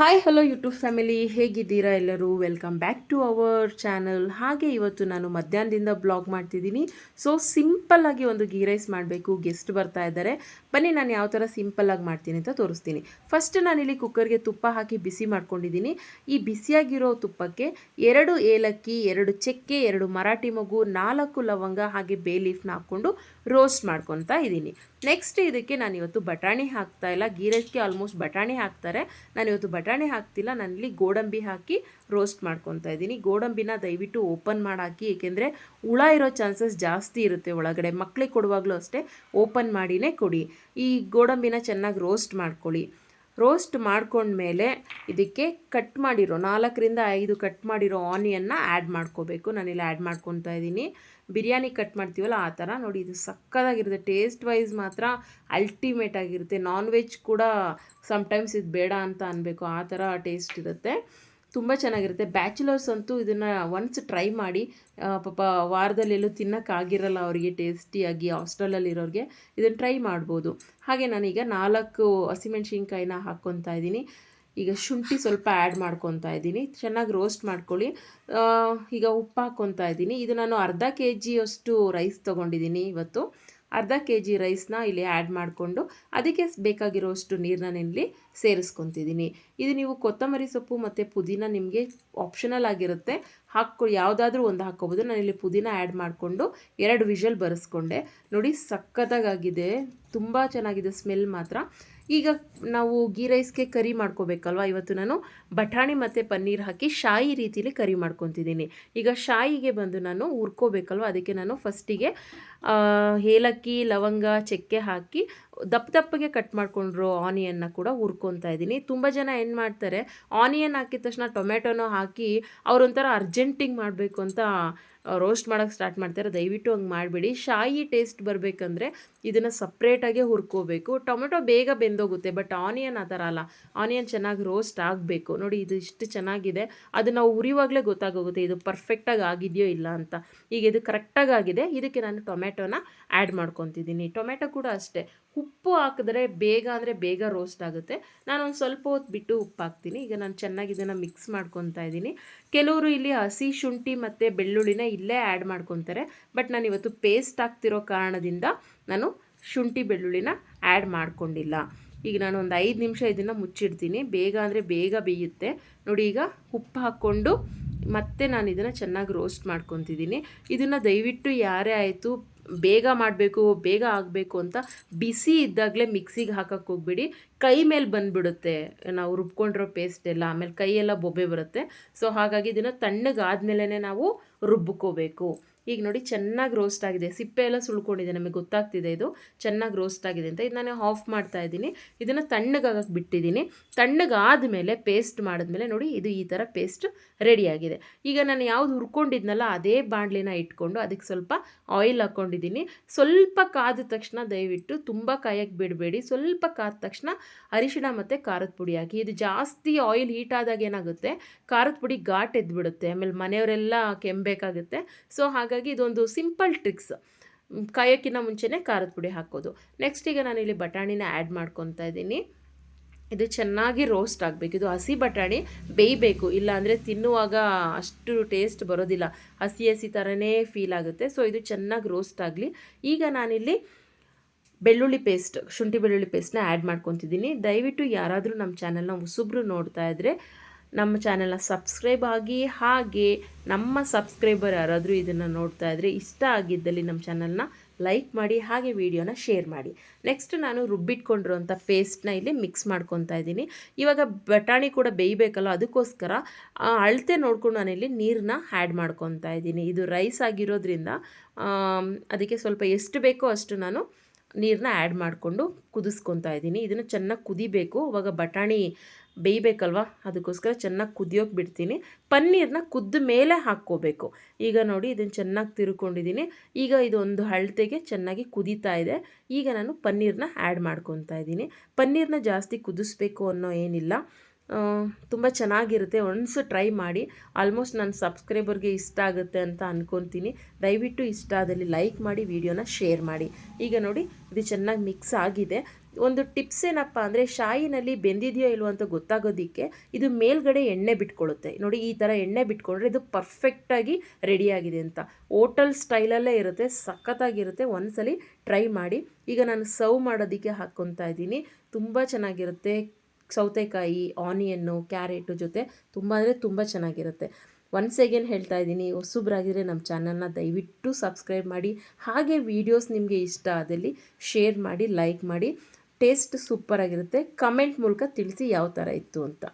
Hi hello YouTube family, ಹೇಗಿದ್ದೀರಾ ಎಲ್ಲರೂ? Welcome back to our channel. ಹಾಗೆ ಇವತ್ತು ನಾನು ಮಧ್ಯಾಹ್ನದಿಂದ ಬ್ಲಾಗ್ ಮಾಡ್ತಿದ್ದೀನಿ. ಸೊ ಸಿಂಪಲ್ಲಾಗಿ ಒಂದು ಗೀ ರೈಸ್ ಮಾಡಬೇಕು, ಗೆಸ್ಟ್ ಬರ್ತಾ ಇದ್ದಾರೆ. ಬನ್ನಿ ನಾನು ಯಾವ ಥರ ಸಿಂಪಲ್ಲಾಗಿ ಮಾಡ್ತೀನಿ ಅಂತ ತೋರಿಸ್ತೀನಿ. ಫಸ್ಟ್ ನಾನಿಲ್ಲಿ ಕುಕ್ಕರ್ಗೆ ತುಪ್ಪ ಹಾಕಿ ಬಿಸಿ ಮಾಡ್ಕೊಂಡಿದ್ದೀನಿ. ಈ ಬಿಸಿಯಾಗಿರೋ ತುಪ್ಪಕ್ಕೆ 2 ಏಲಕ್ಕಿ, 2 ಚಕ್ಕೆ, 2 ಮರಾಠಿ ಮೊಗ್ಗು, 4 ಲವಂಗ ಹಾಗೆ ಬೇ ಲೀಫ್ನ ಹಾಕ್ಕೊಂಡು ರೋಸ್ಟ್ ಮಾಡ್ಕೊತಾ ಇದ್ದೀನಿ. ನೆಕ್ಸ್ಟ್ ಇದಕ್ಕೆ ನಾನಿವತ್ತು ಬಟಾಣಿ ಹಾಕ್ತಾ ಇಲ್ಲ. ಗೀ ರೈಸ್ಗೆ ಆಲ್ಮೋಸ್ಟ್ ಬಟಾಣಿ ಹಾಕ್ತಾರೆ, ನಾನಿವತ್ತು ಬಟಾಣಿ ಹಾಕ್ತಿಲ್ಲ. ನಾನಿಲ್ಲಿ ಗೋಡಂಬಿ ಹಾಕಿ ರೋಸ್ಟ್ ಮಾಡ್ಕೊತಾ ಇದ್ದೀನಿ. ಗೋಡಂಬಿನ ದಯವಿಟ್ಟು ಓಪನ್ ಮಾಡಿ ಹಾಕಿ, ಏಕೆಂದರೆ ಹುಳ ಇರೋ ಚಾನ್ಸಸ್ ಜಾಸ್ತಿ ಇರುತ್ತೆ ಒಳಗಡೆ. ಮಕ್ಕಳಿಗೆ ಕೊಡುವಾಗಲೂ ಅಷ್ಟೇ ಓಪನ್ ಮಾಡಿನೇ ಕೊಡಿ. ಈ ಗೋಡಂಬಿನ ಚೆನ್ನಾಗಿ ರೋಸ್ಟ್ ಮಾಡ್ಕೊಳ್ಳಿ. ರೋಸ್ಟ್ ಮಾಡ್ಕೊಂಡ್ಮೇಲೆ ಇದಕ್ಕೆ ಕಟ್ ಮಾಡಿರೋ 4ರಿಂದ 5 ಕಟ್ ಮಾಡಿರೋ ಆನಿಯನ್ನ ಆ್ಯಡ್ ಮಾಡ್ಕೋಬೇಕು. ನಾನಿಲ್ಲಿ ಆ್ಯಡ್ ಮಾಡ್ಕೊತಾ ಇದ್ದೀನಿ. ಬಿರಿಯಾನಿ ಕಟ್ ಮಾಡ್ತೀವಲ್ಲ ಆ ಥರ ನೋಡಿ. ಇದು ಸಕ್ಕತ್ತಾಗಿರುತ್ತೆ. ಟೇಸ್ಟ್ ವೈಸ್ ಮಾತ್ರ ಅಲ್ಟಿಮೇಟ್ ಆಗಿರುತ್ತೆ. ನಾನ್ ವೆಜ್ ಕೂಡ ಸಮ್ಟೈಮ್ಸ್ ಇದು ಬೇಡ ಅಂತ ಅನ್ಬೇಕು, ಆ ಥರ ಟೇಸ್ಟ್ ಇರುತ್ತೆ. ತುಂಬ ಚೆನ್ನಾಗಿರುತ್ತೆ. ಬ್ಯಾಚುಲರ್ಸ್ ಅಂತೂ ಇದನ್ನು ಒನ್ಸ್ ಟ್ರೈ ಮಾಡಿ. ಪಾಪ ವಾರದಲ್ಲೆಲ್ಲೂ ತಿನ್ನೋಕ್ಕಾಗಿರಲ್ಲ ಅವರಿಗೆ ಟೇಸ್ಟಿಯಾಗಿ, ಹಾಸ್ಟೆಲಲ್ಲಿರೋರಿಗೆ ಇದನ್ನು ಟ್ರೈ ಮಾಡ್ಬೋದು. ಹಾಗೆ ನಾನೀಗ 4 ಹಸಿಮೆಣ್ಸಿನ್ಕಾಯಿನ ಹಾಕ್ಕೊತಾ ಇದ್ದೀನಿ. ಈಗ ಶುಂಠಿ ಸ್ವಲ್ಪ ಆ್ಯಡ್ ಮಾಡ್ಕೊತಾ ಇದ್ದೀನಿ. ಚೆನ್ನಾಗಿ ರೋಸ್ಟ್ ಮಾಡ್ಕೊಳ್ಳಿ. ಈಗ ಉಪ್ಪು ಹಾಕ್ಕೊತಾ ಇದ್ದೀನಿ. ಇದು ನಾನು ಅರ್ಧ kg ರೈಸ್ ತೊಗೊಂಡಿದ್ದೀನಿ ಇವತ್ತು. ಅರ್ಧ kg ರೈಸ್ನ ಇಲ್ಲಿ ಆ್ಯಡ್ ಮಾಡಿಕೊಂಡು ಅದಕ್ಕೆ ಬೇಕಾಗಿರೋಷ್ಟು ನೀರನ್ನ ಇಲ್ಲಿ ಸೇರಿಸ್ಕೊತಿದ್ದೀನಿ. ಇದು ನೀವು ಕೊತ್ತಂಬರಿ ಸೊಪ್ಪು ಮತ್ತು ಪುದೀನ ನಿಮಗೆ ಆಪ್ಷನಲ್ ಆಗಿರುತ್ತೆ, ಯಾವುದಾದ್ರೂ ಒಂದು ಹಾಕ್ಕೋಬೋದು. ನಾನಿಲ್ಲಿ ಪುದೀನ ಆ್ಯಡ್ ಮಾಡಿಕೊಂಡು 2 ವಿಷಲ್ ಬರೆಸ್ಕೊಂಡೆ. ನೋಡಿ ಸಕ್ಕತ್ತಾಗಿದೆ, ತುಂಬ ಚೆನ್ನಾಗಿದೆ ಸ್ಮೆಲ್ ಮಾತ್ರ. ಈಗ ನಾವು ಗೀ ರೈಸ್ಗೆ ಕರಿ ಮಾಡ್ಕೋಬೇಕಲ್ವ. ಇವತ್ತು ನಾನು ಬಟಾಣಿ ಮತ್ತು ಪನ್ನೀರ್ ಹಾಕಿ ಶಾಯಿ ರೀತಿಲಿ ಕರಿ ಮಾಡ್ಕೊತಿದ್ದೀನಿ. ಈಗ ಶಾಯಿಗೆ ಬಂದು ನಾನು ಹುರ್ಕೋಬೇಕಲ್ವ, ಅದಕ್ಕೆ ನಾನು ಫಸ್ಟಿಗೆ ಏಲಕ್ಕಿ, ಲವಂಗ, ಚಕ್ಕೆ ಹಾಕಿ ದಪ್ಪಗೆ ಕಟ್ ಮಾಡ್ಕೊಂಡ್ರು ಆನಿಯನ್ನ ಕೂಡ ಹುರ್ಕೊತಾ ಇದ್ದೀನಿ. ತುಂಬ ಜನ ಏನು ಮಾಡ್ತಾರೆ, ಆನಿಯನ್ ಹಾಕಿದ ತಕ್ಷಣ ಟೊಮೆಟೊನೋ ಹಾಕಿ ಅವರೊಂಥರ ಅರ್ಜೆಂಟಿಗೆ ಮಾಡಬೇಕು ಅಂತ ರೋಸ್ಟ್ ಮಾಡೋಕ್ಕೆ ಸ್ಟಾರ್ಟ್ ಮಾಡ್ತಾರೆ. ದಯವಿಟ್ಟು ಹಂಗೆ ಮಾಡಬೇಡಿ. ಶಾಯಿ ಟೇಸ್ಟ್ ಬರಬೇಕಂದ್ರೆ ಇದನ್ನು ಸಪ್ರೇಟಾಗೆ ಹುರ್ಕೋಬೇಕು. ಟೊಮೆಟೊ ಬೇಗ ಬೆಂದೋಗುತ್ತೆ, ಬಟ್ ಆನಿಯನ್ ಆ ಥರ ಅಲ್ಲ. ಆನಿಯನ್ ಚೆನ್ನಾಗಿ ರೋಸ್ಟ್ ಆಗಬೇಕು. ನೋಡಿ ಇದು ಇಷ್ಟು ಚೆನ್ನಾಗಿದೆ, ಅದು ನಾವು ಉರಿವಾಗಲೇ ಗೊತ್ತಾಗೋಗುತ್ತೆ ಇದು ಪರ್ಫೆಕ್ಟಾಗಿ ಆಗಿದೆಯೋ ಇಲ್ಲ ಅಂತ. ಈಗ ಇದು ಕರೆಕ್ಟಾಗಿ ಆಗಿದೆ. ಇದಕ್ಕೆ ನಾನು ಟೊಮೆಟೊನ ಆ್ಯಡ್ ಮಾಡ್ಕೊತಿದ್ದೀನಿ. ಟೊಮೆಟೊ ಕೂಡ ಅಷ್ಟೇ, ಉಪ್ಪು ಹಾಕಿದ್ರೆ ಬೇಗ ರೋಸ್ಟ್ ಆಗುತ್ತೆ. ನಾನೊಂದು ಸ್ವಲ್ಪ ಹೊತ್ತು ಬಿಟ್ಟು ಉಪ್ಪು ಹಾಕ್ತೀನಿ. ಈಗ ನಾನು ಚೆನ್ನಾಗಿ ಇದನ್ನು ಮಿಕ್ಸ್ ಮಾಡ್ಕೊತಾ ಇದ್ದೀನಿ. ಕೆಲವರು ಇಲ್ಲಿ ಹಸಿ ಶುಂಠಿ ಮತ್ತು ಬೆಳ್ಳುಳ್ಳಿನ ಇಲ್ಲೇ ಆ್ಯಡ್ ಮಾಡ್ಕೊತಾರೆ, ಬಟ್ ನಾನು ಇವತ್ತು ಪೇಸ್ಟ್ ಹಾಕ್ತಿರೋ ಕಾರಣದಿಂದ ನಾನು ಶುಂಠಿ ಬೆಳ್ಳುಳ್ಳಿನ ಆ್ಯಡ್ ಮಾಡ್ಕೊಂಡಿಲ್ಲ. ಈಗ ನಾನು ಒಂದು 5 ನಿಮಿಷ ಇದನ್ನು ಮುಚ್ಚಿಡ್ತೀನಿ. ಬೇಗ ಬೇಯುತ್ತೆ. ನೋಡಿ ಈಗ ಉಪ್ಪು ಹಾಕ್ಕೊಂಡು ಮತ್ತೆ ನಾನು ಇದನ್ನು ಚೆನ್ನಾಗಿ ರೋಸ್ಟ್ ಮಾಡ್ಕೊತಿದ್ದೀನಿ. ಇದನ್ನು ದಯವಿಟ್ಟು ಯಾರೇ ಆಯಿತು ಬೇಗ ಮಾಡಬೇಕು, ಬೇಗ ಆಗಬೇಕು ಅಂತ ಬಿಸಿ ಇದ್ದಾಗಲೇ ಮಿಕ್ಸಿಗೆ ಹಾಕಕ್ಕೆ ಹೋಗ್ಬೇಡಿ. ಕೈ ಮೇಲೆ ಬಂದುಬಿಡುತ್ತೆ ನಾವು ರುಬ್ಕೊಂಡಿರೋ ಪೇಸ್ಟ್ ಎಲ್ಲ, ಆಮೇಲೆ ಕೈಯೆಲ್ಲ ಬೊಬ್ಬೆ ಬರುತ್ತೆ. ಸೊ ಹಾಗಾಗಿ ಇದನ್ನು ತಣ್ಣಗಾದ್ಮೇಲೆ ನಾವು ರುಬ್ಕೋಬೇಕು. ಈಗ ನೋಡಿ ಚೆನ್ನಾಗಿ ರೋಸ್ಟ್ ಆಗಿದೆ, ಸಿಪ್ಪೆ ಎಲ್ಲ ಸುಳ್ಕೊಂಡಿದೆ, ನಮಗೆ ಗೊತ್ತಾಗ್ತಿದೆ ಇದು ಚೆನ್ನಾಗಿ ರೋಸ್ಟ್ ಆಗಿದೆ ಅಂತ. ಇದು ನಾನು ಆಫ್ ಮಾಡ್ತಾ ಇದ್ದೀನಿ. ಇದನ್ನು ತಣ್ಣಗಾಗಕ್ಕೆ ಬಿಟ್ಟಿದ್ದೀನಿ. ತಣ್ಣಗಾದಮೇಲೆ ಪೇಸ್ಟ್ ಮಾಡಿದ್ಮೇಲೆ ನೋಡಿ ಇದು ಈ ಥರ ಪೇಸ್ಟ್ ರೆಡಿಯಾಗಿದೆ. ಈಗ ನಾನು ಯಾವುದು ಹುರ್ಕೊಂಡಿದ್ನಲ್ಲ ಅದೇ ಬಾಣಲಿನ ಇಟ್ಕೊಂಡು ಅದಕ್ಕೆ ಸ್ವಲ್ಪ ಆಯಿಲ್ ಹಾಕ್ಕೊಂಡಿದ್ದೀನಿ. ಸ್ವಲ್ಪ ಕಾದ ತಕ್ಷಣ ದಯವಿಟ್ಟು ತುಂಬ ಕಾಯಕ್ಕೆ ಬಿಡಬೇಡಿ. ಸ್ವಲ್ಪ ಕಾದ ತಕ್ಷಣ ಅರಿಶಿಣ ಮತ್ತು ಖಾರದ ಪುಡಿ ಹಾಕಿ. ಇದು ಜಾಸ್ತಿ ಆಯಿಲ್ ಹೀಟ್ ಆದಾಗ ಏನಾಗುತ್ತೆ, ಖಾರದ ಪುಡಿ ಘಾಟ್ ಎದ್ಬಿಡುತ್ತೆ, ಆಮೇಲೆ ಮನೆಯವರೆಲ್ಲ ಕೆಮ್ಮಬೇಕಾಗುತ್ತೆ. ಸೊ ಹಾಗಾಗಿ ಇದೊಂದು ಸಿಂಪಲ್ ಟ್ರಿಕ್ಸ್, ಕಾಯೋಕ್ಕಿಂತ ಮುಂಚೆನೇ ಖಾರದ ಪುಡಿ ಹಾಕೋದು. ನೆಕ್ಸ್ಟ್ ಈಗ ನಾನಿಲ್ಲಿ ಬಟಾಣಿನ ಆ್ಯಡ್ ಮಾಡ್ಕೊತಾ ಇದ್ದೀನಿ. ಇದು ಚೆನ್ನಾಗಿ ರೋಸ್ಟ್ ಆಗಬೇಕು. ಇದು ಹಸಿ ಬಟಾಣಿ ಬೇಯಬೇಕು, ಇಲ್ಲಾಂದರೆ ತಿನ್ನುವಾಗ ಅಷ್ಟು ಟೇಸ್ಟ್ ಬರೋದಿಲ್ಲ, ಹಸಿ ಥರನೇ ಫೀಲ್ ಆಗುತ್ತೆ. ಸೊ ಇದು ಚೆನ್ನಾಗಿ ರೋಸ್ಟ್ ಆಗಲಿ. ಈಗ ನಾನಿಲ್ಲಿ ಬೆಳ್ಳುಳ್ಳಿ ಪೇಸ್ಟ್, ಶುಂಠಿ ಬೆಳ್ಳುಳ್ಳಿ ಪೇಸ್ಟ್ನ ಆ್ಯಡ್ ಮಾಡ್ಕೊತಿದ್ದೀನಿ. ದಯವಿಟ್ಟು ಯಾರಾದರೂ ನಮ್ಮ ಚಾನಲ್ನ ಹೊಸಬ್ರು ನೋಡ್ತಾ ಇದ್ದರೆ ನಮ್ಮ ಚಾನಲ್ನ ಸಬ್ಸ್ಕ್ರೈಬ್ ಆಗಿ, ಹಾಗೆ ನಮ್ಮ ಸಬ್ಸ್ಕ್ರೈಬರ್ ಯಾರಾದರೂ ಇದನ್ನು ನೋಡ್ತಾ ಇದ್ದರೆ ಇಷ್ಟ ಆಗಿದ್ದಲ್ಲಿ ನಮ್ಮ ಚಾನಲ್ನ ಲೈಕ್ ಮಾಡಿ, ಹಾಗೆ ವಿಡಿಯೋನ ಶೇರ್ ಮಾಡಿ. ನೆಕ್ಸ್ಟ್ ನಾನು ರುಬ್ಬಿಟ್ಕೊಂಡಿರೋಂಥ ಪೇಸ್ಟ್ನ ಇಲ್ಲಿ ಮಿಕ್ಸ್ ಮಾಡ್ಕೊತಾ ಇದ್ದೀನಿ. ಇವಾಗ ಬಟಾಣಿ ಕೂಡ ಬೇಯಬೇಕಲ್ಲ, ಅದಕ್ಕೋಸ್ಕರ ಅಳತೆ ನೋಡ್ಕೊಂಡು ನಾನಿಲ್ಲಿ ನೀರನ್ನ ಆ್ಯಡ್ ಮಾಡ್ಕೊತಾ ಇದ್ದೀನಿ. ಇದು ರೈಸ್ ಆಗಿರೋದ್ರಿಂದ ಅದಕ್ಕೆ ಸ್ವಲ್ಪ ಎಷ್ಟು ಬೇಕೋ ಅಷ್ಟು ನಾನು ನೀರನ್ನ ಆ್ಯಡ್ ಮಾಡಿಕೊಂಡು ಕುದಿಸ್ಕೊತಾ ಇದ್ದೀನಿ. ಇದನ್ನು ಚೆನ್ನಾಗಿ ಕುದಿಬೇಕು, ಅವಾಗ ಬಟಾಣಿ ಬೇಯಬೇಕಲ್ವ, ಅದಕ್ಕೋಸ್ಕರ ಚೆನ್ನಾಗಿ ಕುದಿಯೋಕೆ ಬಿಡ್ತೀನಿ. ಪನ್ನೀರನ್ನ ಕುದ್ದ ಮೇಲೆ ಹಾಕ್ಕೋಬೇಕು. ಈಗ ನೋಡಿ ಇದನ್ನು ಚೆನ್ನಾಗಿ ತಿರ್ಕೊಂಡಿದ್ದೀನಿ. ಈಗ ಇದೊಂದು ಅಳತೆಗೆ ಚೆನ್ನಾಗಿ ಕುದೀತಾ ಇದೆ. ಈಗ ನಾನು ಪನ್ನೀರನ್ನ ಆ್ಯಡ್ ಮಾಡ್ಕೊತಾ ಇದ್ದೀನಿ. ಪನ್ನೀರನ್ನ ಜಾಸ್ತಿ ಕುದಿಸ್ಬೇಕು ಅನ್ನೋ ಏನಿಲ್ಲ, ತುಂಬ ಚೆನ್ನಾಗಿರುತ್ತೆ. ಒನ್ಸ್ ಟ್ರೈ ಮಾಡಿ. ಆಲ್ಮೋಸ್ಟ್ ನನ್ನ ಸಬ್ಸ್ಕ್ರೈಬರ್ಗೆ ಇಷ್ಟ ಆಗುತ್ತೆ ಅಂತ ಅಂದ್ಕೊತೀನಿ. ದಯವಿಟ್ಟು ಇಷ್ಟ ಆದಲ್ಲಿ ಲೈಕ್ ಮಾಡಿ, ವಿಡಿಯೋನ ಶೇರ್ ಮಾಡಿ. ಈಗ ನೋಡಿ ಇದು ಚೆನ್ನಾಗಿ ಮಿಕ್ಸ್ ಆಗಿದೆ. ಒಂದು ಟಿಪ್ಸ್ ಏನಪ್ಪ ಅಂದರೆ ಶಾಯಿನಲ್ಲಿ ಬೆಂದಿದೆಯೋ ಇಲ್ವೋ ಅಂತ ಗೊತ್ತಾಗೋದಕ್ಕೆ ಇದು ಮೇಲ್ಗಡೆ ಎಣ್ಣೆ ಬಿಟ್ಕೊಳ್ಳುತ್ತೆ. ನೋಡಿ ಈ ಥರ ಎಣ್ಣೆ ಬಿಟ್ಕೊಂಡ್ರೆ ಇದು ಪರ್ಫೆಕ್ಟಾಗಿ ರೆಡಿಯಾಗಿದೆ ಅಂತ. ಹೋಟೆಲ್ ಸ್ಟೈಲಲ್ಲೇ ಇರುತ್ತೆ, ಸಖತ್ತಾಗಿರುತ್ತೆ. ಒಂದ್ಸಲಿ ಟ್ರೈ ಮಾಡಿ. ಈಗ ನಾನು ಸರ್ವ್ ಮಾಡೋದಕ್ಕೆ ಹಾಕ್ಕೊತಾ ಇದ್ದೀನಿ. ತುಂಬ ಚೆನ್ನಾಗಿರುತ್ತೆ. ಸೌತೆಕಾಯಿ, ಆನಿಯನ್ನು, ಕ್ಯಾರೆಟು ಜೊತೆ ತುಂಬ ಅಂದರೆ ತುಂಬ ಚೆನ್ನಾಗಿರುತ್ತೆ. ಒನ್ಸ್ ಅಗೇನ್ ಹೇಳ್ತಾ ಇದ್ದೀನಿ, ಹೊಸಬ್ರಾಗಿದ್ರೆ ನಮ್ಮ ಚಾನಲ್ನ ದಯವಿಟ್ಟು ಸಬ್ಸ್ಕ್ರೈಬ್ ಮಾಡಿ. ಹಾಗೆ ವೀಡಿಯೋಸ್ ನಿಮಗೆ ಇಷ್ಟ ಆದಲ್ಲಿ ಶೇರ್ ಮಾಡಿ, ಲೈಕ್ ಮಾಡಿ. ಟೇಸ್ಟ್ ಸೂಪರಾಗಿರುತ್ತೆ. ಕಮೆಂಟ್ ಮೂಲಕ ತಿಳಿಸಿ ಯಾವ ಥರ ಇತ್ತು ಅಂತ.